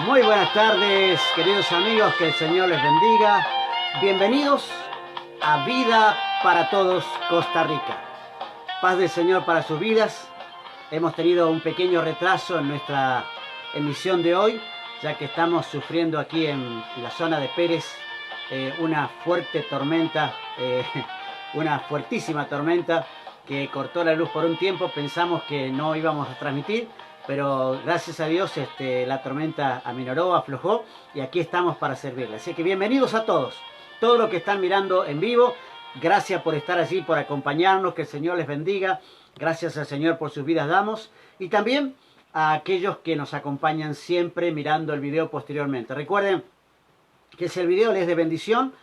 Muy buenas tardes, queridos amigos, que el Señor les bendiga. Bienvenidos a Vida para Todos, Costa Rica. Paz del Señor para sus vidas. Hemos tenido un pequeño retraso en nuestra emisión de hoy, ya que estamos sufriendo aquí en la zona de Pérez una fuerte tormenta, una fuertísima tormenta que cortó la luz por un tiempo. Pensamos que no íbamos a transmitir, pero gracias a Dios la tormenta aminoró, aflojó, y aquí estamos para servirle. Así que bienvenidos a todos los que están mirando en vivo. Gracias por estar allí, por acompañarnos, que el Señor les bendiga. Gracias al Señor por sus vidas damos. Y también a aquellos que nos acompañan siempre mirando el video posteriormente. Recuerden que si el video les es de bendición,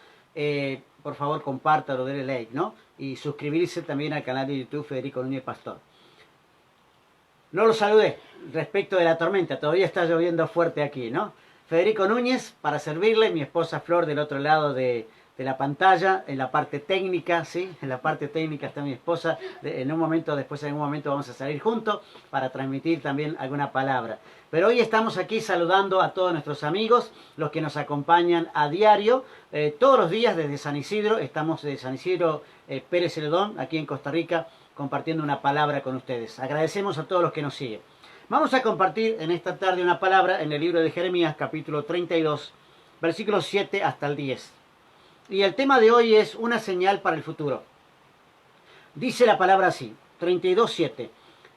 por favor compártalo, denle like, ¿no? Y suscribirse también al canal de YouTube Federico Núñez Pastor. No lo saludé respecto de la tormenta, todavía está lloviendo fuerte aquí, ¿no? Federico Núñez, para servirle, mi esposa Flor del otro lado de la pantalla, en la parte técnica, ¿sí? En la parte técnica está mi esposa. En un momento, después en un momento vamos a salir juntos para transmitir también alguna palabra. Pero hoy estamos aquí saludando a todos nuestros amigos, los que nos acompañan a diario, todos los días desde San Isidro. Estamos de San Isidro Pérez Celedón, aquí en Costa Rica, compartiendo una palabra con ustedes. Agradecemos a todos los que nos siguen. Vamos a compartir en esta tarde una palabra en el libro de Jeremías, capítulo 32, versículos 7 hasta el 10. Y el tema de hoy es una señal para el futuro. Dice la palabra así, 32:7.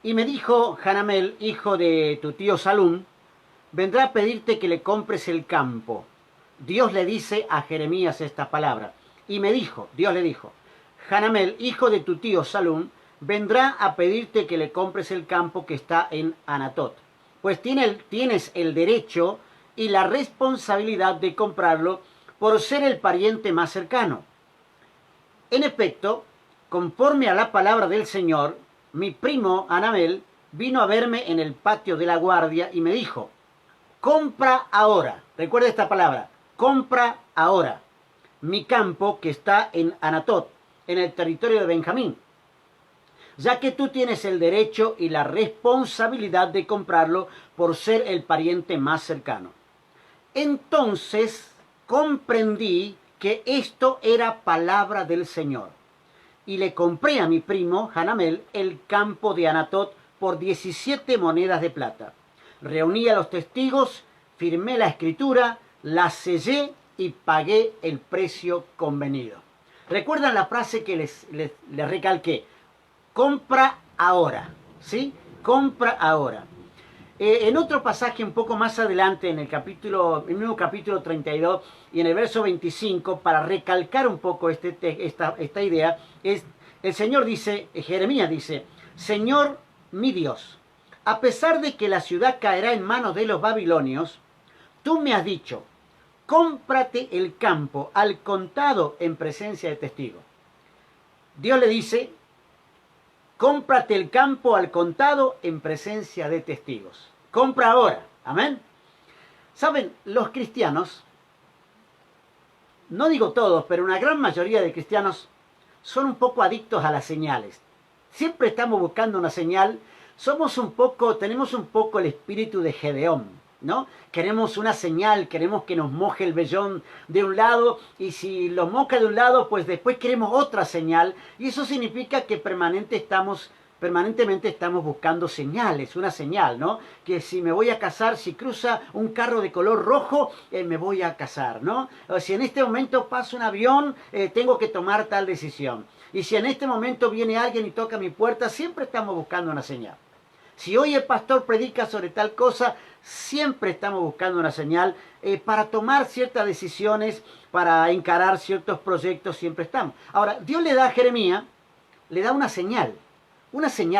Y me dijo Hanamel, hijo de tu tío Salum, vendrá a pedirte que le compres el campo. Dios le dice a Jeremías esta palabra. Y me dijo, Dios le dijo, Hanamel, hijo de tu tío Salum, vendrá a pedirte que le compres el campo que está en Anatot. Pues tienes el derecho y la responsabilidad de comprarlo por ser el pariente más cercano. En efecto, conforme a la palabra del Señor, mi primo Hanamel vino a verme en el patio de la guardia y me dijo, compra ahora, recuerda esta palabra, compra ahora mi campo que está en Anatot, en el territorio de Benjamín, ya que tú tienes el derecho y la responsabilidad de comprarlo por ser el pariente más cercano. Entonces comprendí que esto era palabra del Señor, y le compré a mi primo Hanamel el campo de Anatot por 17 monedas de plata. Reuní a los testigos, firmé la escritura, la sellé y pagué el precio convenido. ¿Recuerdan la frase que les recalqué? Compra ahora, ¿sí? Compra ahora. En otro pasaje un poco más adelante, en el mismo capítulo 32 y en el verso 25, para recalcar un poco esta idea, el Señor dice, Jeremías dice, Señor mi Dios, a pesar de que la ciudad caerá en manos de los babilonios, tú me has dicho, cómprate el campo al contado en presencia de testigos. Dios le dice, cómprate el campo al contado en presencia de testigos. Compra ahora. Amén. Saben, los cristianos, no digo todos, pero una gran mayoría de cristianos son un poco adictos a las señales. Siempre estamos buscando una señal. Tenemos un poco el espíritu de Gedeón, ¿no? Queremos una señal, queremos que nos moje el vellón de un lado, y si lo moja de un lado, pues después queremos otra señal, y eso significa que permanentemente estamos buscando señales, una señal, ¿no? Que si me voy a casar, si cruza un carro de color rojo, me voy a casar, ¿no? O si en este momento pasa un avión, tengo que tomar tal decisión. Y si en este momento viene alguien y toca mi puerta, siempre estamos buscando una señal. Si hoy el pastor predica sobre tal cosa, siempre estamos buscando una señal para tomar ciertas decisiones, para encarar ciertos proyectos, siempre estamos. Ahora, Dios le da a Jeremías, le da una señal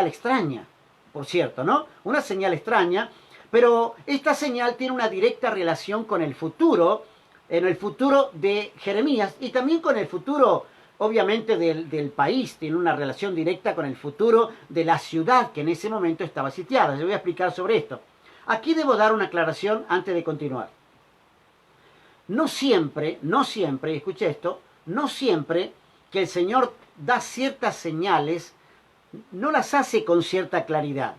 extraña, por cierto, ¿no? Una señal extraña, pero esta señal tiene una directa relación con el futuro, en el futuro de Jeremías, y también con el futuro, obviamente, del país. Tiene una relación directa con el futuro de la ciudad que en ese momento estaba sitiada. Les voy a explicar sobre esto. Aquí debo dar una aclaración antes de continuar. No siempre, escuche esto, no siempre que el Señor da ciertas señales, no las hace con cierta claridad.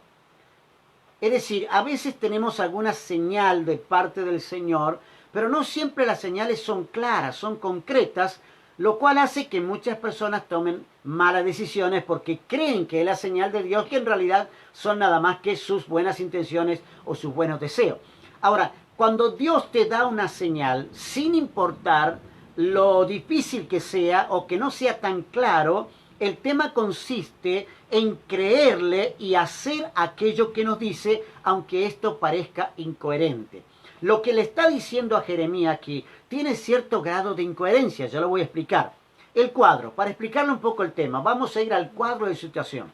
Es decir, a veces tenemos alguna señal de parte del Señor, pero no siempre las señales son claras, son concretas, lo cual hace que muchas personas tomen malas decisiones porque creen que es la señal de Dios, que en realidad son nada más que sus buenas intenciones o sus buenos deseos. Ahora, cuando Dios te da una señal, sin importar lo difícil que sea o que no sea tan claro, el tema consiste en creerle y hacer aquello que nos dice, aunque esto parezca incoherente. Lo que le está diciendo a Jeremías aquí tiene cierto grado de incoherencia, yo lo voy a explicar. El cuadro, para explicarle un poco el tema, vamos a ir al cuadro de situación.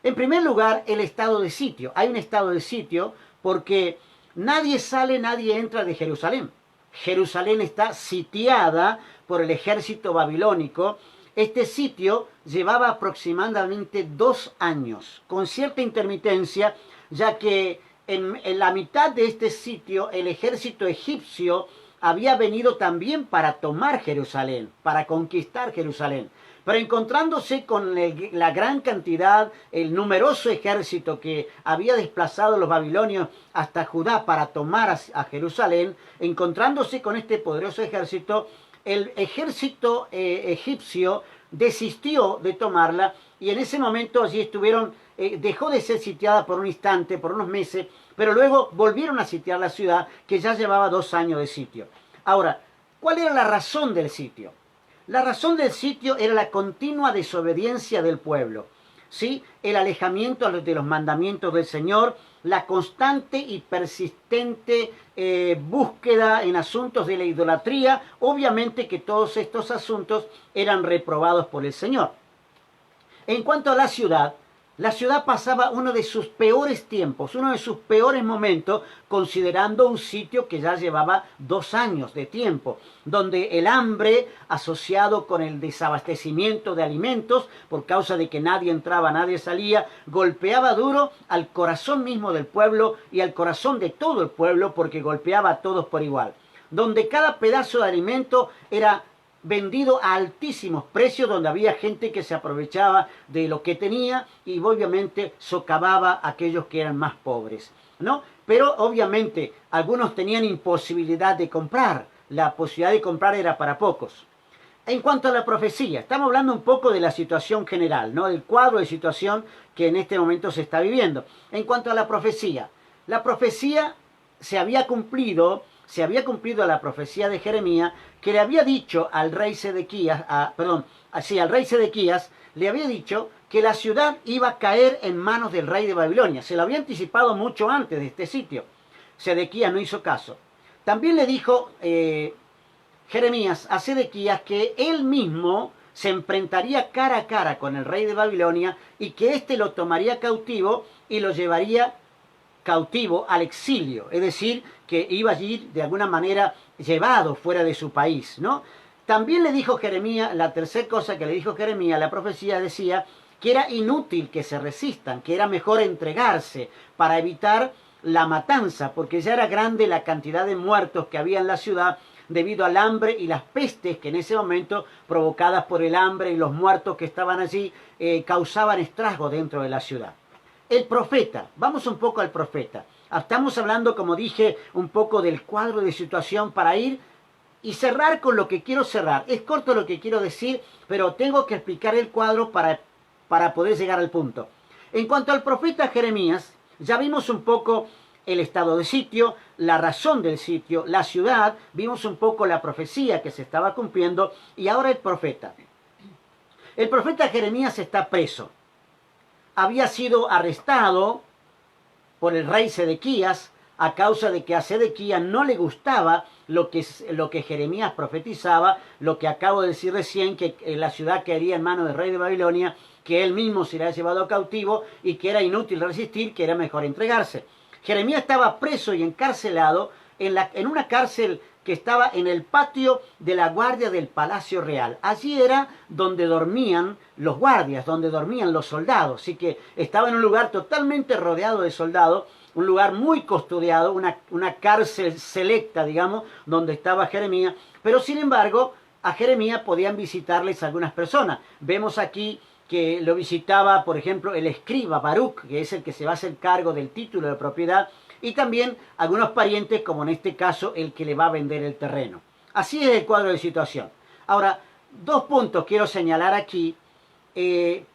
En primer lugar, el estado de sitio. Hay un estado de sitio porque nadie sale, nadie entra de Jerusalén. Jerusalén está sitiada por el ejército babilónico. Este sitio llevaba aproximadamente 2 años, con cierta intermitencia, ya que en la mitad de este sitio el ejército egipcio había venido también para tomar Jerusalén, para conquistar Jerusalén. Pero encontrándose con la gran cantidad, el numeroso ejército que había desplazado los babilonios hasta Judá para tomar a Jerusalén, encontrándose con este poderoso ejército, el ejército egipcio desistió de tomarla y en ese momento allí estuvieron, dejó de ser sitiada por un instante, por unos meses, pero luego volvieron a sitiar la ciudad que ya llevaba 2 años de sitio. Ahora, ¿cuál era la razón del sitio? La razón del sitio era la continua desobediencia del pueblo, ¿sí? El alejamiento de los mandamientos del Señor, la constante y persistente búsqueda en asuntos de la idolatría. Obviamente que todos estos asuntos eran reprobados por el Señor. En cuanto a la ciudad pasaba uno de sus peores tiempos, uno de sus peores momentos, considerando un sitio que ya llevaba 2 años de tiempo, donde el hambre asociado con el desabastecimiento de alimentos, por causa de que nadie entraba, nadie salía, golpeaba duro al corazón mismo del pueblo y al corazón de todo el pueblo, porque golpeaba a todos por igual, donde cada pedazo de alimento era vendido a altísimos precios, donde había gente que se aprovechaba de lo que tenía y obviamente socavaba a aquellos que eran más pobres, ¿no? Pero obviamente algunos tenían imposibilidad de comprar, la posibilidad de comprar era para pocos. En cuanto a la profecía, estamos hablando un poco de la situación general, ¿no? Del cuadro de situación que en este momento se está viviendo. En cuanto a la profecía se había cumplido la profecía de Jeremías, que le había dicho al rey Sedequías, al rey Sedequías, le había dicho que la ciudad iba a caer en manos del rey de Babilonia. Se lo había anticipado mucho antes de este sitio. Sedequías no hizo caso. También le dijo Jeremías a Sedequías que él mismo se enfrentaría cara a cara con el rey de Babilonia y que éste lo tomaría cautivo y lo llevaría cautivo al exilio, es decir, que iba a ir de alguna manera llevado fuera de su país, ¿no? También le dijo Jeremías, la tercera cosa que le dijo Jeremías, la profecía decía que era inútil que se resistan, que era mejor entregarse para evitar la matanza, porque ya era grande la cantidad de muertos que había en la ciudad debido al hambre y las pestes que en ese momento, provocadas por el hambre y los muertos que estaban allí, causaban estragos dentro de la ciudad. El profeta, vamos un poco al profeta. Estamos hablando, como dije, un poco del cuadro de situación para ir y cerrar con lo que quiero cerrar. Es corto lo que quiero decir, pero tengo que explicar el cuadro para poder llegar al punto. En cuanto al profeta Jeremías, ya vimos un poco el estado de sitio, la razón del sitio, la ciudad, vimos un poco la profecía que se estaba cumpliendo y ahora el profeta. El profeta Jeremías está preso. Había sido arrestado por el rey Sedequías a causa de que a Sedequías no le gustaba lo que Jeremías profetizaba, lo que acabo de decir recién, que la ciudad caería en manos del rey de Babilonia, que él mismo sería llevado cautivo y que era inútil resistir, que era mejor entregarse. Jeremías estaba preso y encarcelado en una cárcel que estaba en el patio de la guardia del Palacio Real. Allí era donde dormían los guardias, donde dormían los soldados. Así que estaba en un lugar totalmente rodeado de soldados, un lugar muy custodiado, una cárcel selecta, digamos, donde estaba Jeremías. Pero sin embargo, a Jeremías podían visitarles algunas personas. Vemos aquí que lo visitaba, por ejemplo, el escriba Baruch, que es el que se va a hacer cargo del título de propiedad, y también algunos parientes, como en este caso el que le va a vender el terreno. Así es el cuadro de situación. Ahora, dos puntos quiero señalar aquí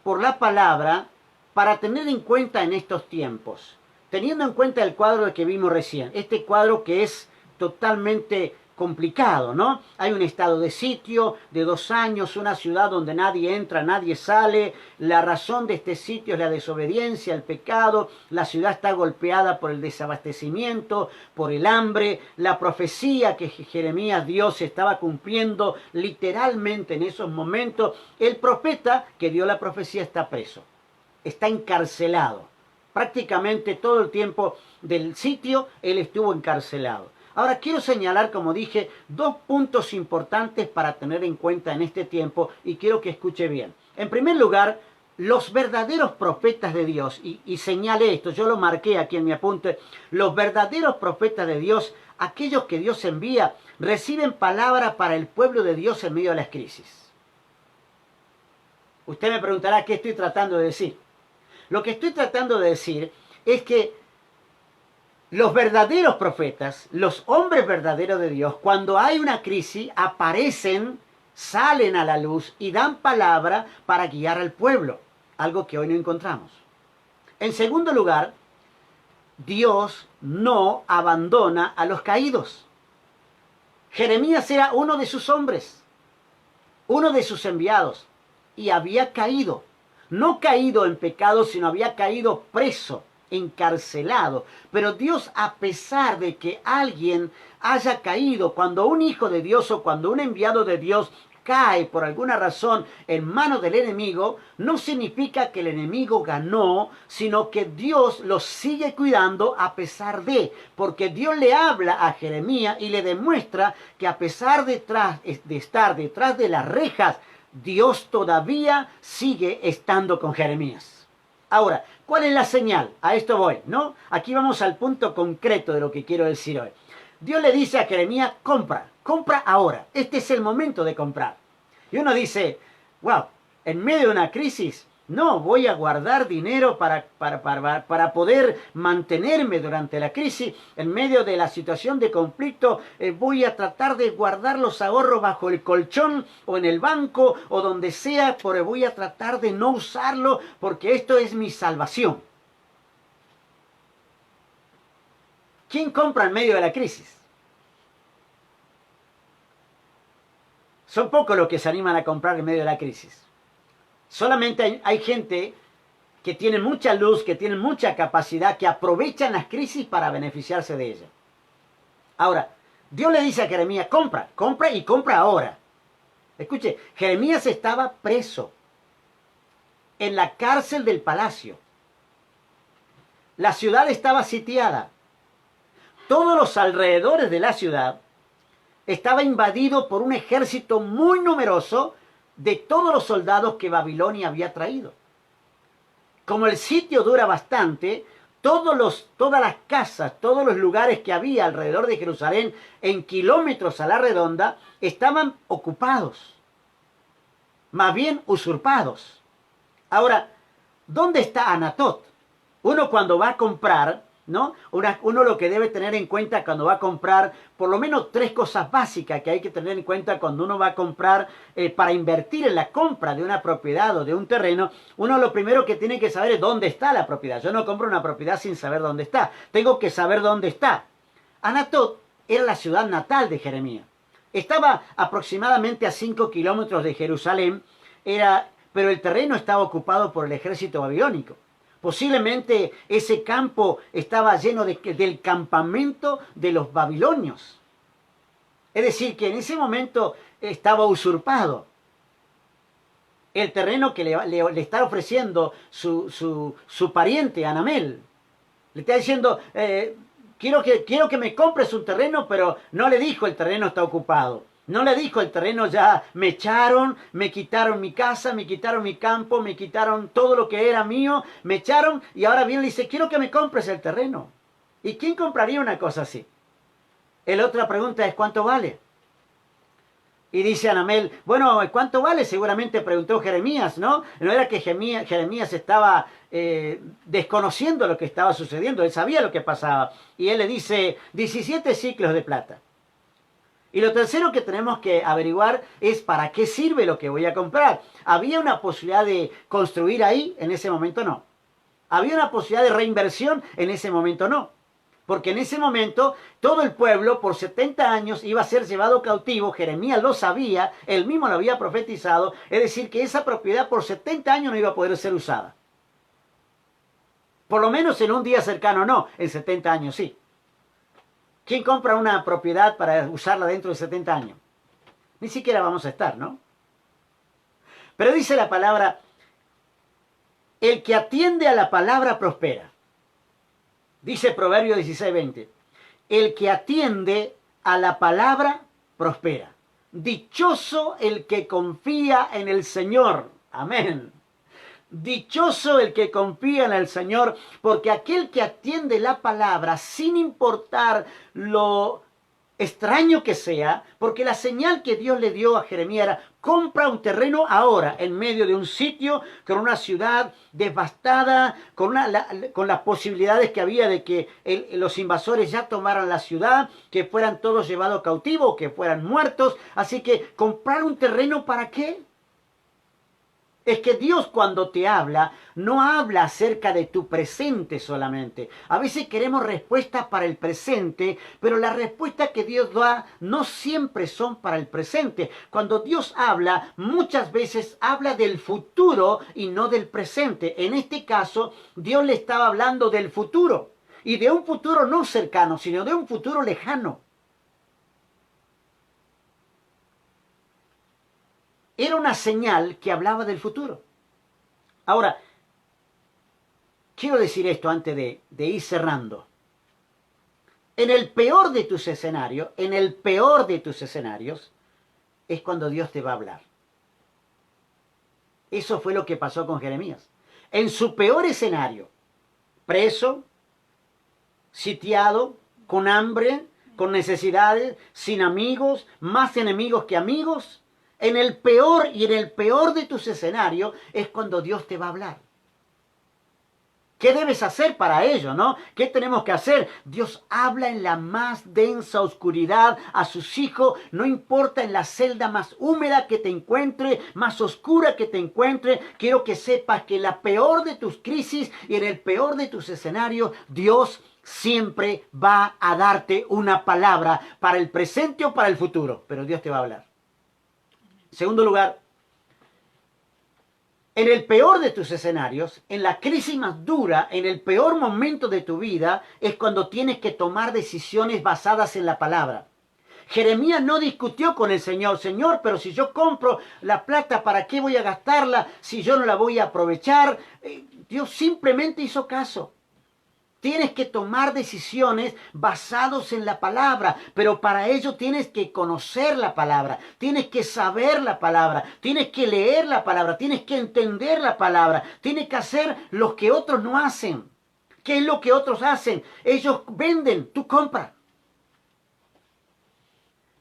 por la palabra para tener en cuenta en estos tiempos. Teniendo en cuenta el cuadro que vimos recién, este cuadro que es totalmente complicado, ¿no? Hay un estado de sitio de 2 años, una ciudad donde nadie entra, nadie sale. La razón de este sitio es la desobediencia, el pecado. La ciudad está golpeada por el desabastecimiento, por el hambre. La profecía que Jeremías Dios estaba cumpliendo literalmente en esos momentos. El profeta que dio la profecía está preso, está encarcelado. Prácticamente todo el tiempo del sitio él estuvo encarcelado. Ahora quiero señalar, como dije, 2 puntos importantes para tener en cuenta en este tiempo y quiero que escuche bien. En primer lugar, los verdaderos profetas de Dios, y señale esto, yo lo marqué aquí en mi apunte, los verdaderos profetas de Dios, aquellos que Dios envía, reciben palabra para el pueblo de Dios en medio de las crisis. Usted me preguntará qué estoy tratando de decir. Lo que estoy tratando de decir es que los verdaderos profetas, los hombres verdaderos de Dios, cuando hay una crisis, aparecen, salen a la luz y dan palabra para guiar al pueblo, algo que hoy no encontramos. En segundo lugar, Dios no abandona a los caídos. Jeremías era uno de sus hombres, uno de sus enviados, y había caído. No caído en pecado, sino había caído preso, encarcelado. Pero Dios, a pesar de que alguien haya caído, cuando un hijo de Dios o cuando un enviado de Dios cae por alguna razón en manos del enemigo, no significa que el enemigo ganó, sino que Dios lo sigue cuidando a pesar de, porque Dios le habla a Jeremías y le demuestra que a pesar de estar detrás de las rejas, Dios todavía sigue estando con Jeremías. Ahora, ¿cuál es la señal? A esto voy, ¿no? Aquí vamos al punto concreto de lo que quiero decir hoy. Dios le dice a Jeremías, compra ahora. Este es el momento de comprar. Y uno dice, wow, en medio de una crisis, no, voy a guardar dinero para poder mantenerme durante la crisis. En medio de la situación de conflicto, voy a tratar de guardar los ahorros bajo el colchón o en el banco o donde sea, pero voy a tratar de no usarlo porque esto es mi salvación. ¿Quién compra en medio de la crisis? Son pocos los que se animan a comprar en medio de la crisis. Solamente hay gente que tiene mucha luz, que tiene mucha capacidad, que aprovechan las crisis para beneficiarse de ella. Ahora, Dios le dice a Jeremías, compra y compra ahora. Escuche, Jeremías estaba preso en la cárcel del palacio. La ciudad estaba sitiada. Todos los alrededores de la ciudad estaba invadido por un ejército muy numeroso de todos los soldados que Babilonia había traído. Como el sitio dura bastante, todas las casas, todos los lugares que había alrededor de Jerusalén, en kilómetros a la redonda, estaban ocupados, más bien usurpados. Ahora, ¿dónde está Anatot? Uno cuando va a comprar, ¿no? Uno lo que debe tener en cuenta cuando va a comprar, por lo menos 3 cosas básicas que hay que tener en cuenta cuando uno va a comprar para invertir en la compra de una propiedad o de un terreno. Uno lo primero que tiene que saber es dónde está la propiedad. Yo no compro una propiedad sin saber dónde está. Tengo que saber dónde está. Anatot era la ciudad natal de Jeremías. Estaba aproximadamente a 5 kilómetros de Jerusalén, pero el terreno estaba ocupado por el ejército babilónico. Posiblemente ese campo estaba lleno del campamento de los babilonios. Es decir, que en ese momento estaba usurpado. El terreno que le está ofreciendo su pariente, Anamel. Le está diciendo, quiero que me compres un terreno, pero no le dijo el terreno está ocupado. No le dijo el terreno ya me echaron, me quitaron mi casa, me quitaron mi campo, me quitaron todo lo que era mío, me echaron y ahora viene y dice, quiero que me compres el terreno. ¿Y quién compraría una cosa así? La otra pregunta es, ¿cuánto vale? Y dice Anamel, bueno, ¿cuánto vale? Seguramente preguntó Jeremías, ¿no? No era que Jeremías estaba desconociendo lo que estaba sucediendo, él sabía lo que pasaba. Y él le dice, 17 ciclos de plata. Y lo tercero que tenemos que averiguar es para qué sirve lo que voy a comprar. ¿Había una posibilidad de construir ahí? En ese momento no. ¿Había una posibilidad de reinversión? En ese momento no. Porque en ese momento todo el pueblo por 70 años iba a ser llevado cautivo. Jeremías lo sabía, él mismo lo había profetizado. Es decir, que esa propiedad por 70 años no iba a poder ser usada. Por lo menos en un día cercano no, en 70 años sí. ¿Quién compra una propiedad para usarla dentro de 70 años? Ni siquiera vamos a estar, ¿no? Pero dice la palabra, el que atiende a la palabra prospera. Dice Proverbio 16:20, el que atiende a la palabra prospera. Dichoso el que confía en el Señor. Amén. Dichoso el que confía en el Señor, porque aquel que atiende la palabra, sin importar lo extraño que sea, porque la señal que Dios le dio a Jeremías era, compra un terreno ahora, en medio de un sitio, con una ciudad devastada, con las posibilidades que había de que los invasores ya tomaran la ciudad, que fueran todos llevados cautivos, que fueran muertos. Así que, ¿comprar un terreno para qué? Es que Dios cuando te habla, no habla acerca de tu presente solamente. A veces queremos respuestas para el presente, pero las respuestas que Dios da no siempre son para el presente. Cuando Dios habla, muchas veces habla del futuro y no del presente. En este caso, Dios le estaba hablando del futuro. Y de un futuro no cercano, sino de un futuro lejano. Era una señal que hablaba del futuro. Ahora, quiero decir esto antes de ir cerrando. En el peor de tus escenarios, es cuando Dios te va a hablar. Eso fue lo que pasó con Jeremías. En su peor escenario, preso, sitiado, con hambre, con necesidades, sin amigos, más enemigos que amigos. En el peor de tus escenarios es cuando Dios te va a hablar. ¿Qué debes hacer para ello, no? ¿Qué tenemos que hacer? Dios habla en la más densa oscuridad a sus hijos, no importa en la celda más húmeda que te encuentre, más oscura que te encuentre. Quiero que sepas que en la peor de tus crisis y en el peor de tus escenarios, Dios siempre va a darte una palabra para el presente o para el futuro, pero Dios te va a hablar. En segundo lugar, en el peor de tus escenarios, en la crisis más dura, en el peor momento de tu vida, es cuando tienes que tomar decisiones basadas en la palabra. Jeremías no discutió con el Señor, Señor, pero si yo compro la plata, ¿para qué voy a gastarla si yo no la voy a aprovechar? Dios simplemente hizo caso. Tienes que tomar decisiones basadas en la palabra, pero para ello tienes que conocer la palabra, tienes que saber la palabra, tienes que leer la palabra, tienes que entender la palabra, tienes que hacer lo que otros no hacen. ¿Qué es lo que otros hacen? Ellos venden, tú compras.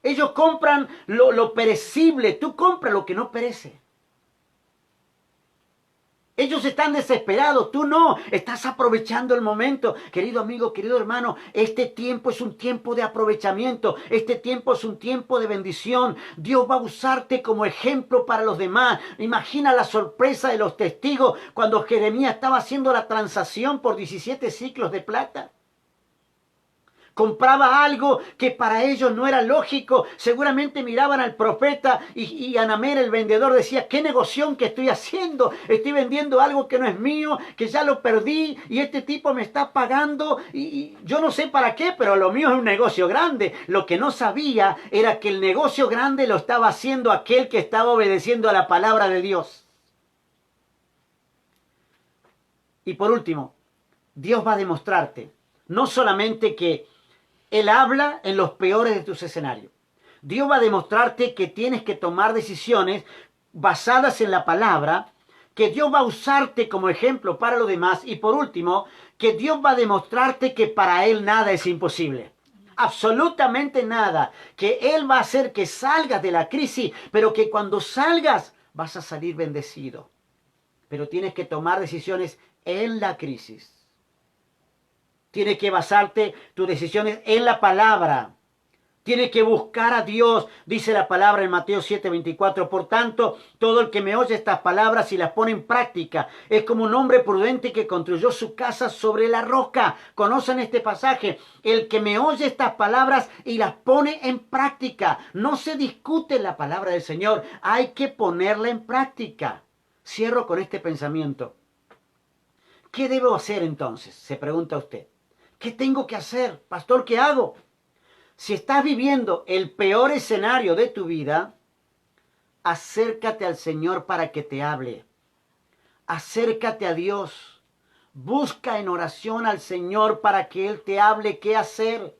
Ellos compran lo perecible, tú compras lo que no perece. Ellos están desesperados, tú no, estás aprovechando el momento. Querido amigo, querido hermano, este tiempo es un tiempo de aprovechamiento, este tiempo es un tiempo de bendición. Dios va a usarte como ejemplo para los demás. Imagina la sorpresa de los testigos cuando Jeremías estaba haciendo la transacción por 17 ciclos de plata. Compraba algo que para ellos no era lógico. Seguramente miraban al profeta y Anamel, el vendedor, decía, ¿qué negoción que estoy haciendo? Estoy vendiendo algo que no es mío, que ya lo perdí y este tipo me está pagando y yo no sé para qué, pero lo mío es un negocio grande. Lo que no sabía era que el negocio grande lo estaba haciendo aquel que estaba obedeciendo a la palabra de Dios. Y por último, Dios va a demostrarte no solamente que Él habla en los peores de tus escenarios. Dios va a demostrarte que tienes que tomar decisiones basadas en la palabra, que Dios va a usarte como ejemplo para los demás y por último, que Dios va a demostrarte que para Él nada es imposible. absolutamente nada, que Él va a hacer que salgas de la crisis, pero que cuando salgas vas a salir bendecido. Pero tienes que tomar decisiones en la crisis. Tienes que basarte tus decisiones en la palabra. Tienes que buscar a Dios, dice la palabra en Mateo 7:24. Por tanto, todo el que me oye estas palabras y las pone en práctica es como un hombre prudente que construyó su casa sobre la roca. ¿Conocen este pasaje? El que me oye estas palabras y las pone en práctica. No se discute la palabra del Señor, hay que ponerla en práctica. Cierro con este pensamiento. ¿Qué debo hacer entonces? Se pregunta usted. ¿Qué tengo que hacer? Pastor, ¿qué hago? Si estás viviendo el peor escenario de tu vida, acércate al Señor para que te hable. Acércate a Dios. Busca en oración al Señor para que Él te hable qué hacer.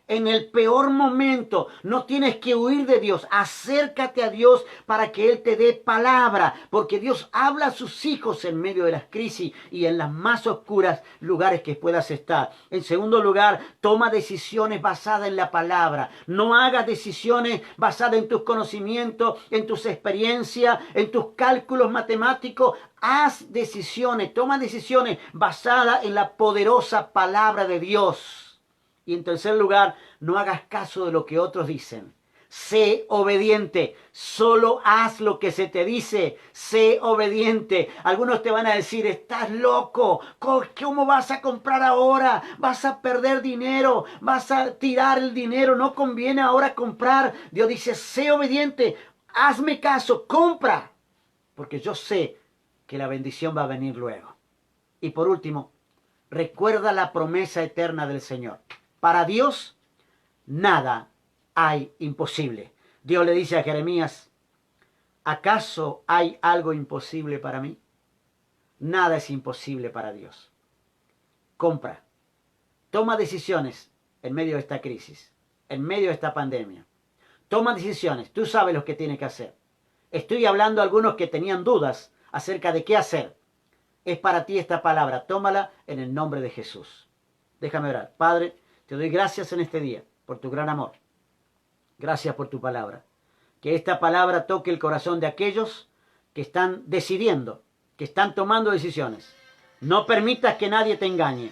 En el peor momento no tienes que huir de Dios. Acércate a Dios para que Él te dé palabra. Porque Dios habla a sus hijos en medio de las crisis y en las más oscuras lugares que puedas estar. En segundo lugar, toma decisiones basadas en la palabra. No hagas decisiones basadas en tus conocimientos, en tus experiencias, en tus cálculos matemáticos. Haz decisiones, toma decisiones basadas en la poderosa palabra de Dios. Y en tercer lugar, no hagas caso de lo que otros dicen. Sé obediente. Solo haz lo que se te dice. Sé obediente. Algunos te van a decir, estás loco. ¿Cómo vas a comprar ahora? Vas a perder dinero. Vas a tirar el dinero. No conviene ahora comprar. Dios dice, sé obediente. Hazme caso. Compra. Porque yo sé que la bendición va a venir luego. Y por último, recuerda la promesa eterna del Señor. Para Dios, nada hay imposible. Dios le dice a Jeremías, ¿acaso hay algo imposible para mí? Nada es imposible para Dios. Compra. Toma decisiones en medio de esta crisis, en medio de esta pandemia. Toma decisiones. Tú sabes lo que tienes que hacer. Estoy hablando a algunos que tenían dudas acerca de qué hacer. Es para ti esta palabra. Tómala en el nombre de Jesús. Déjame orar. Padre, te doy gracias en este día por tu gran amor. Gracias por tu palabra. Que esta palabra toque el corazón de aquellos que están decidiendo, que están tomando decisiones. No permitas que nadie te engañe.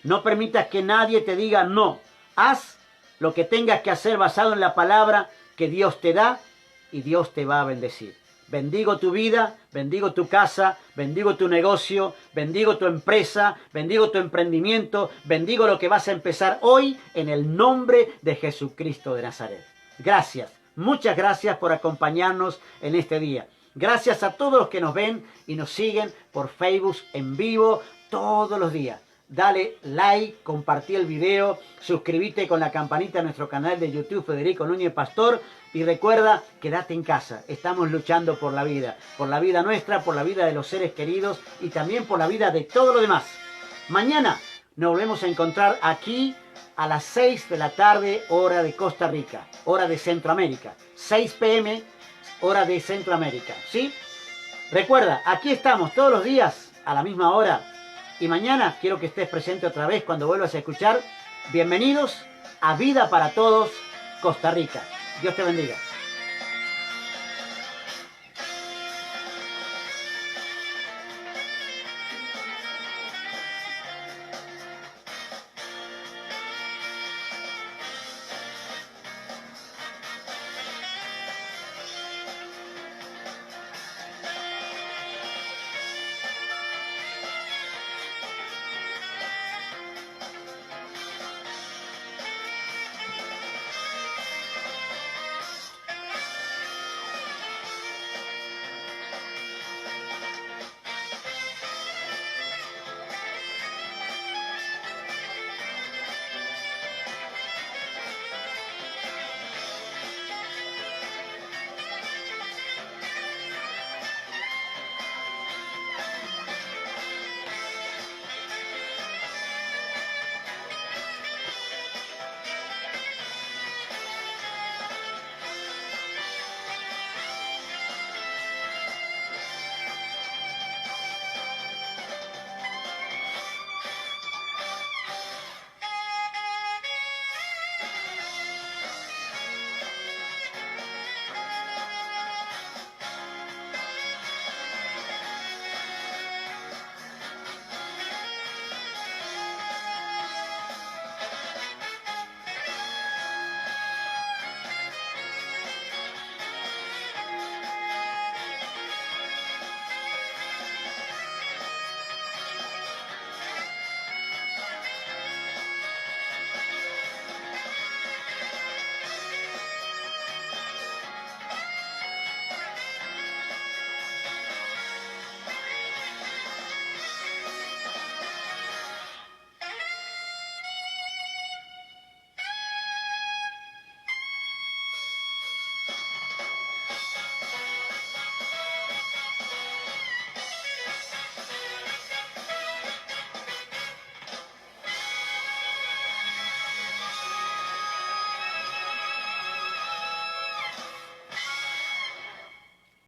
No permitas que nadie te diga no. Haz lo que tengas que hacer basado en la palabra que Dios te da y Dios te va a bendecir. Bendigo tu vida, bendigo tu casa, bendigo tu negocio, bendigo tu empresa, bendigo tu emprendimiento, bendigo lo que vas a empezar hoy en el nombre de Jesucristo de Nazaret. Gracias, muchas gracias por acompañarnos en este día. Gracias a todos los que nos ven y nos siguen por Facebook en vivo todos los días. Dale like, compartí el video, suscríbete con la campanita a nuestro canal de YouTube Federico Núñez Pastor y recuerda, quédate en casa. Estamos luchando por la vida nuestra, por la vida de los seres queridos y también por la vida de todo lo demás. Mañana nos volvemos a encontrar aquí a las 6 de la tarde, hora de Costa Rica, hora de Centroamérica, 6 p.m. hora de Centroamérica, ¿sí? Recuerda, aquí estamos todos los días a la misma hora. Y mañana quiero que estés presente otra vez cuando vuelvas a escuchar. Bienvenidos a Vida para Todos, Costa Rica. Dios te bendiga.